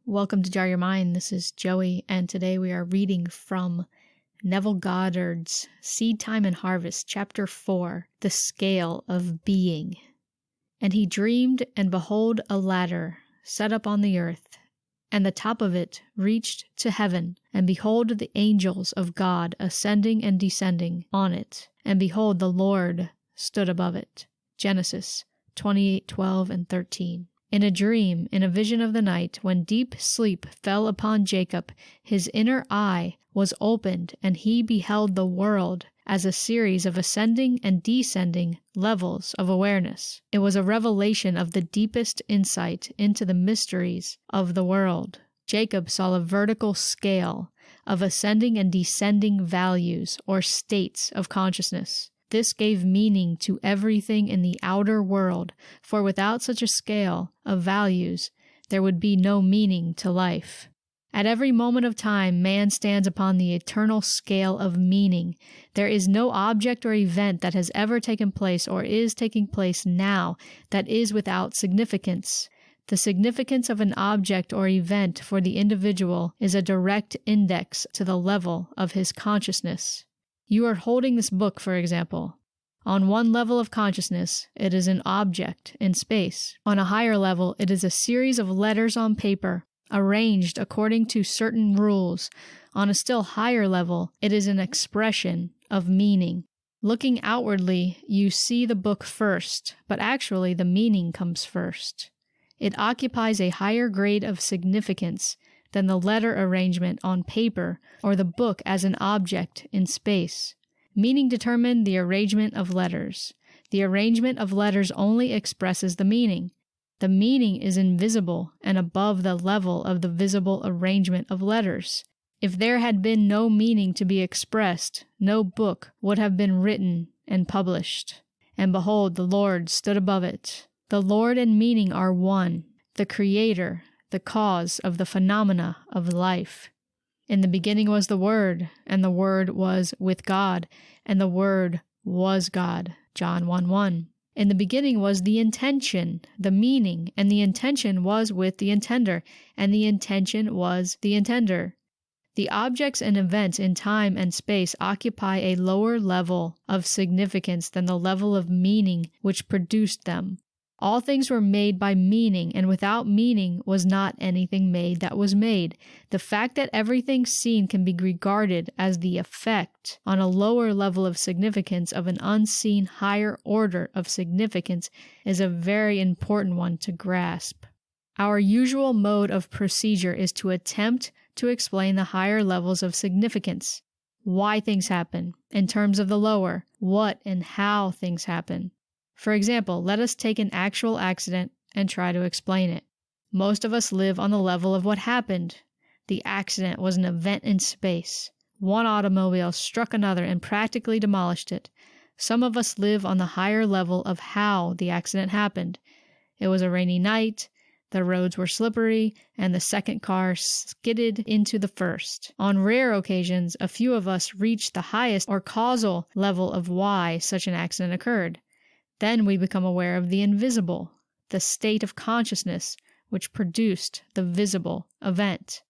Welcome to Jar Your Mind. This is Joey, and today we are reading from Neville Goddard's Seedtime and Harvest, Chapter 4, The Scale of Being. And he dreamed, and behold, a ladder set up on the earth, and the top of it reached to heaven, and behold, the angels of God ascending and descending on it, and behold, the Lord stood above it. Genesis 28:12 and 13. In a dream, in a vision of the night, when deep sleep fell upon Jacob, his inner eye was opened, and he beheld the world as a series of ascending and descending levels of awareness. It was a revelation of the deepest insight into the mysteries of the world. Jacob saw a vertical scale of ascending and descending values or states of consciousness. This gave meaning to everything in the outer world, for without such a scale of values, there would be no meaning to life. At every moment of time, man stands upon the eternal scale of meaning. There is no object or event that has ever taken place or is taking place now that is without significance. The significance of an object or event for the individual is a direct index to the level of his consciousness. You are holding this book, for example. On one level of consciousness, it is an object in space. On a higher level, it is a series of letters on paper, arranged according to certain rules. On a still higher level, it is an expression of meaning. Looking outwardly, you see the book first, but actually the meaning comes first. It occupies a higher grade of significance than the letter arrangement on paper or the book as an object in space. Meaning determined the arrangement of letters. The arrangement of letters only expresses the meaning. The meaning is invisible and above the level of the visible arrangement of letters. If there had been no meaning to be expressed, no book would have been written and published. And behold, the Lord stood above it. The Lord and meaning are one, the Creator, the cause of the phenomena of life. In the beginning was the Word, and the Word was with God, and the Word was God. John 1:1. In the beginning was the intention, the meaning, and the intention was with the intender, and the intention was the intender. The objects and events in time and space occupy a lower level of significance than the level of meaning which produced them. All things were made by meaning, and without meaning was not anything made that was made. The fact that everything seen can be regarded as the effect on a lower level of significance of an unseen higher order of significance is a very important one to grasp. Our usual mode of procedure is to attempt to explain the higher levels of significance, why things happen, in terms of the lower, what and how things happen. For example, let us take an actual accident and try to explain it. Most of us live on the level of what happened. The accident was an event in space. One automobile struck another and practically demolished it. Some of us live on the higher level of how the accident happened. It was a rainy night, the roads were slippery, and the second car skidded into the first. On rare occasions, a few of us reach the highest or causal level of why such an accident occurred. Then we become aware of the invisible, the state of consciousness which produced the visible event.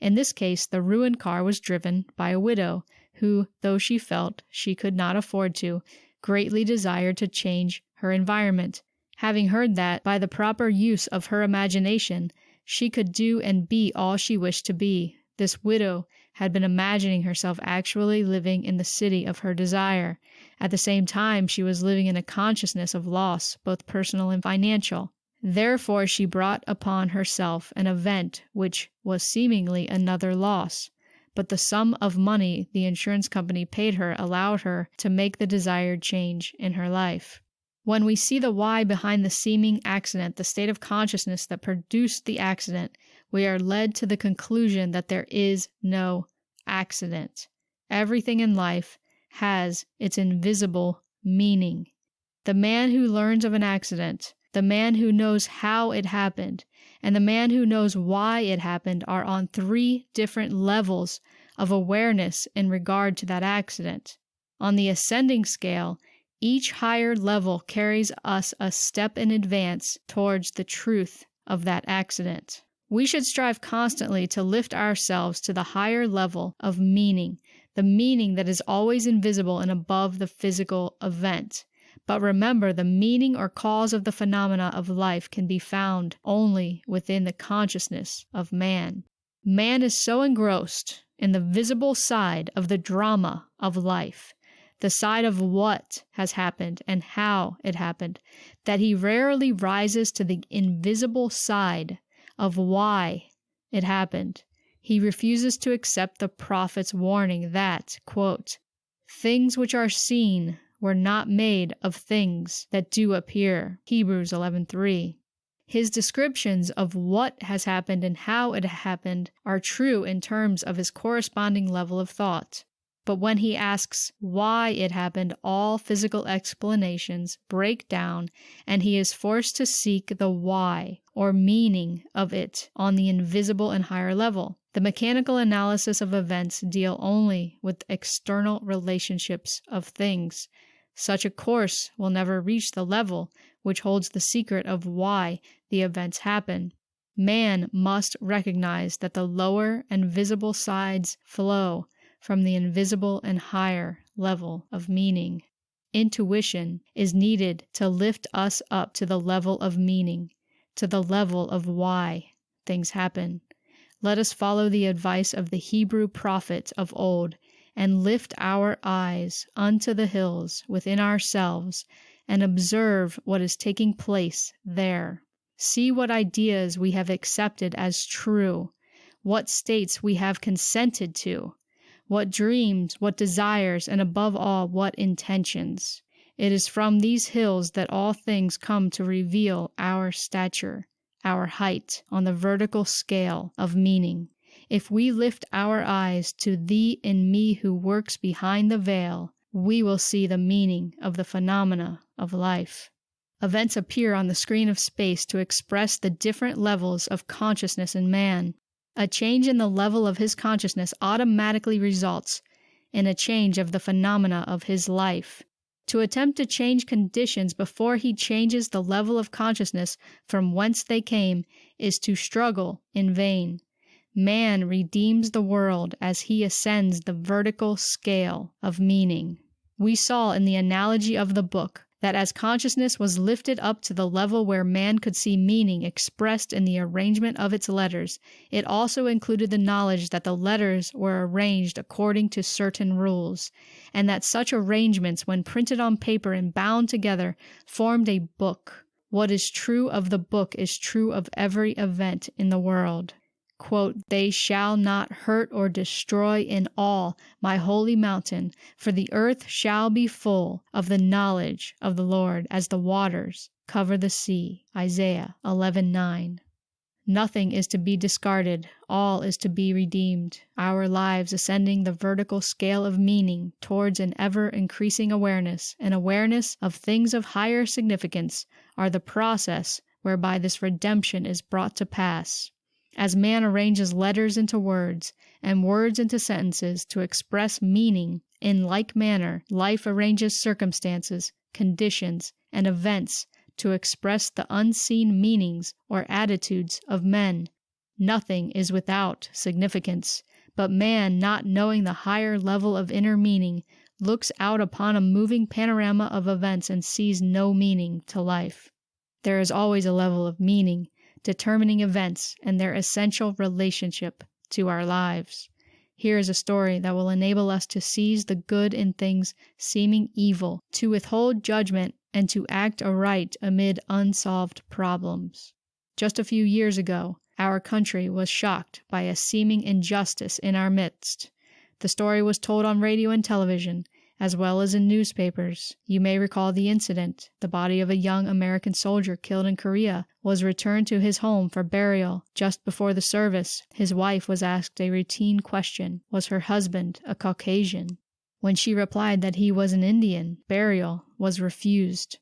In this case, the ruined car was driven by a widow who, though she felt she could not afford to, greatly desired to change her environment. Having heard that, by the proper use of her imagination, she could do and be all she wished to be, this widow had been imagining herself actually living in the city of her desire. At the same time, she was living in a consciousness of loss, both personal and financial. Therefore, she brought upon herself an event which was seemingly another loss. But the sum of money the insurance company paid her allowed her to make the desired change in her life. When we see the why behind the seeming accident, the state of consciousness that produced the accident, we are led to the conclusion that there is no accident. Everything in life has its invisible meaning. The man who learns of an accident, the man who knows how it happened, and the man who knows why it happened are on three different levels of awareness in regard to that accident. On the ascending scale, each higher level carries us a step in advance towards the truth of that accident. We should strive constantly to lift ourselves to the higher level of meaning, the meaning that is always invisible and above the physical event. But remember, the meaning or cause of the phenomena of life can be found only within the consciousness of man. Man is so engrossed in the visible side of the drama of life, the side of what has happened and how it happened, that he rarely rises to the invisible side of why it happened. He refuses to accept the prophet's warning that, quote, "Things which are seen were not made of things that do appear." Hebrews 11:3. His descriptions of what has happened and how it happened are true in terms of his corresponding level of thought. But when he asks why it happened, all physical explanations break down, and he is forced to seek the why, or meaning of it, on the invisible and higher level. The mechanical analysis of events deal only with external relationships of things. Such a course will never reach the level which holds the secret of why the events happen. Man must recognize that the lower and visible sides flow from the invisible and higher level of meaning. Intuition is needed to lift us up to the level of meaning, to the level of why things happen. Let us follow the advice of the Hebrew prophets of old and lift our eyes unto the hills within ourselves and observe what is taking place there. See what ideas we have accepted as true, what states we have consented to, what dreams, what desires, and above all, what intentions. It is from these hills that all things come to reveal our stature, our height on the vertical scale of meaning. If we lift our eyes to Thee in Me who works behind the veil, we will see the meaning of the phenomena of life. Events appear on the screen of space to express the different levels of consciousness in man. A change in the level of his consciousness automatically results in a change of the phenomena of his life. To attempt to change conditions before he changes the level of consciousness from whence they came is to struggle in vain. Man redeems the world as he ascends the vertical scale of meaning. We saw in the analogy of the book that as consciousness was lifted up to the level where man could see meaning expressed in the arrangement of its letters, it also included the knowledge that the letters were arranged according to certain rules, and that such arrangements, when printed on paper and bound together, formed a book. What is true of the book is true of every event in the world. Quote, "They shall not hurt or destroy in all my holy mountain, for the earth shall be full of the knowledge of the Lord as the waters cover the sea." Isaiah 11:9. Nothing is to be discarded, all is to be redeemed. Our lives ascending the vertical scale of meaning towards an ever-increasing awareness, an awareness of things of higher significance, are the process whereby this redemption is brought to pass. As man arranges letters into words, and words into sentences to express meaning, in like manner, life arranges circumstances, conditions, and events to express the unseen meanings or attitudes of men. Nothing is without significance, but man, not knowing the higher level of inner meaning, looks out upon a moving panorama of events and sees no meaning to life. There is always a level of meaning determining events and their essential relationship to our lives. Here is a story that will enable us to seize the good in things seeming evil, to withhold judgment, and to act aright amid unsolved problems. Just a few years ago, our country was shocked by a seeming injustice in our midst. The story was told on radio and television, as well as in newspapers. You may recall the incident. The body of a young American soldier killed in Korea was returned to his home for burial. Just before the service, his wife was asked a routine question: was her husband a Caucasian? When she replied that he was an Indian, burial was refused.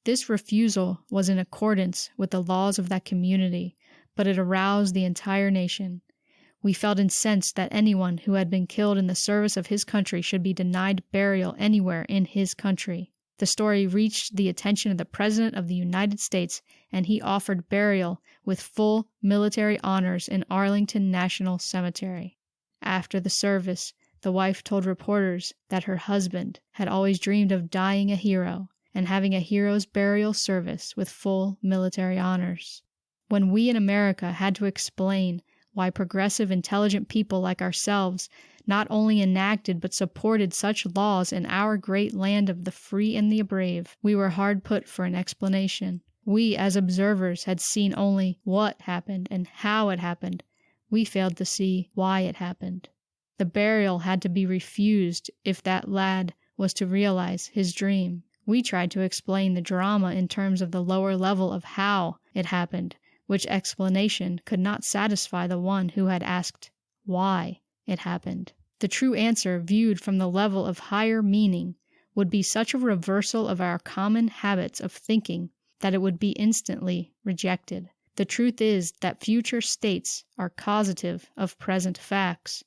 This refusal was in accordance with the laws of that community, but it aroused the entire nation. We felt incensed that anyone who had been killed in the service of his country should be denied burial anywhere in his country. The story reached the attention of the President of the United States, and he offered burial with full military honors in Arlington National Cemetery. After the service, the wife told reporters that her husband had always dreamed of dying a hero and having a hero's burial service with full military honors. When we in America had to explain why progressive, intelligent people like ourselves not only enacted but supported such laws in our great land of the free and the brave, we were hard put for an explanation. We, as observers, had seen only what happened and how it happened. We failed to see why it happened. The burial had to be refused if that lad was to realize his dream. We tried to explain the drama in terms of the lower level of how it happened, which explanation could not satisfy the one who had asked why it happened. The true answer, viewed from the level of higher meaning, would be such a reversal of our common habits of thinking that it would be instantly rejected. The truth is that future states are causative of present facts.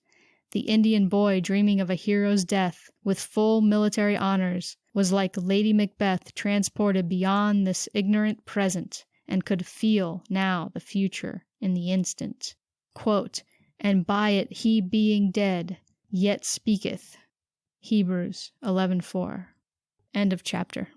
The Indian boy dreaming of a hero's death with full military honors was like Lady Macbeth transported beyond this ignorant present, and could feel now the future in the instant. Quote, "And by it he being dead, yet speaketh." Hebrews 11:4. End of chapter.